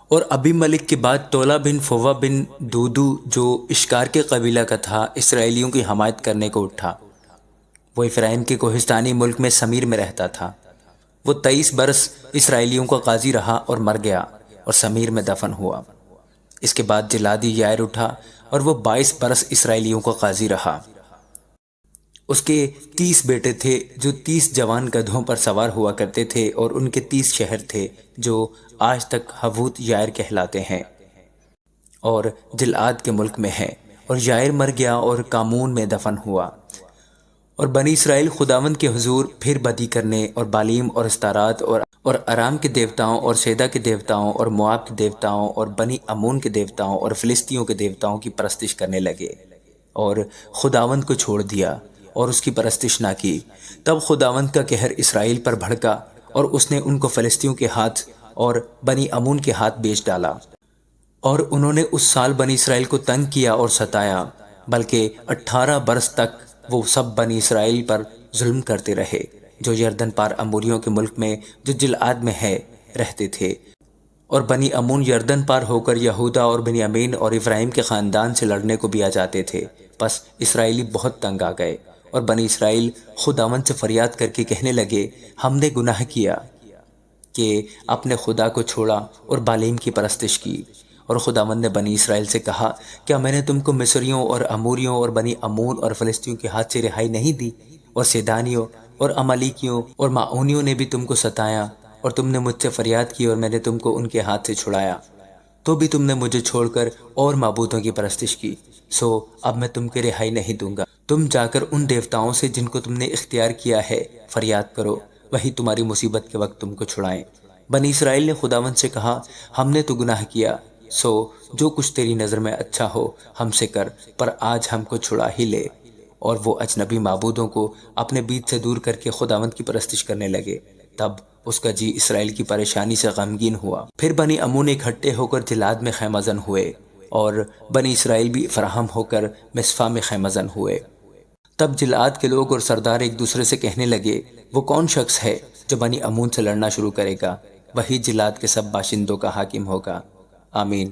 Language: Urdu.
اور ابی ملک کے بعد تولا بن فوا بن دودو جو اشکار کے قبیلہ کا تھا اسرائیلیوں کی حمایت کرنے کو اٹھا۔ وہ افرائیم کے کوہستانی ملک میں سمیر میں رہتا تھا۔ وہ 23 برس اسرائیلیوں کا قاضی رہا اور مر گیا اور سمیر میں دفن ہوا۔ اس کے بعد جلادی یائر اٹھا اور وہ 22 برس اسرائیلیوں کا قاضی رہا۔ اس کے 30 بیٹے تھے جو 30 جوان گدھوں پر سوار ہوا کرتے تھے، اور ان کے 30 شہر تھے جو آج تک حوت یائر کہلاتے ہیں اور جلعاد کے ملک میں ہیں۔ اور یائر مر گیا اور کامون میں دفن ہوا۔ اور بنی اسرائیل خداوند کے حضور پھر بدی کرنے اور بالیم اور استارات اور ارام کے دیوتاؤں اور سیدا کے دیوتاؤں اور مواب کے دیوتاؤں اور بنی امون کے دیوتاؤں اور فلسطیوں کے دیوتاؤں کی پرستش کرنے لگے اور خداوند کو چھوڑ دیا اور اس کی پرستش نہ کی۔ تب خداوند کا قہر اسرائیل پر بھڑکا اور اس نے ان کو فلسطیوں کے ہاتھ اور بنی امون کے ہاتھ بیچ ڈالا۔ اور انہوں نے اس سال بنی اسرائیل کو تنگ کیا اور ستایا، بلکہ 18 برس تک وہ سب بنی اسرائیل پر ظلم کرتے رہے جو یردن پار اموریوں کے ملک میں جو جلعاد میں ہے رہتے تھے۔ اور بنی امون یردن پار ہو کر یہودا اور بنیامین اور افرایم کے خاندان سے لڑنے کو بھی آ جاتے تھے۔ پس اسرائیلی بہت تنگ آ گئے اور بنی اسرائیل خداوند سے فریاد کر کے کہنے لگے، ہم نے گناہ کیا کہ اپنے خدا کو چھوڑا اور بالیم کی پرستش کی۔ اور خداوند نے بنی اسرائیل سے کہا، کیا میں نے تم کو مصریوں اور اموریوں اور بنی امون اور فلسطینیوں کے ہاتھ سے رہائی نہیں دی؟ اور سیدانیوں اور امالیکیوں اور معونیوں نے بھی تم کو ستایا، اور تم نے مجھ سے فریاد کی اور میں نے تم کو ان کے ہاتھ سے چھڑایا، تو بھی تم نے مجھے چھوڑ کر اور معبودوں کی پرستش کی۔ سو اب میں تم کی رہائی نہیں دوں گا۔ تم جا کر ان دیوتاؤں سے جن کو تم نے اختیار کیا ہے فریاد کرو، وہی تمہاری مصیبت کے وقت تم کو چھڑائیں۔ بنی اسرائیل نے خداوند سے کہا، ہم نے تو گناہ کیا، سو جو کچھ تیری نظر میں اچھا ہو ہم سے کر، پر آج ہم کو چھڑا ہی لے۔ اور وہ اجنبی معبودوں کو اپنے بیچ سے دور کر کے خداوند کی پرستش کرنے لگے۔ تب اس کا جی اسرائیل کی پریشانی سے غمگین ہوا۔ پھر بنی امون اکٹھے ہو کر جلاد میں خیمہ زن ہوئے، اور بنی اسرائیل بھی فراہم ہو کر مصفا میں خیمہ زن ہوئے۔ تب جلعاد کے لوگ اور سردار ایک دوسرے سے کہنے لگے، وہ کون شخص ہے جو بنی امون سے لڑنا شروع کرے گا؟ وہی جلعاد کے سب باشندوں کا حاکم ہوگا۔ آمین۔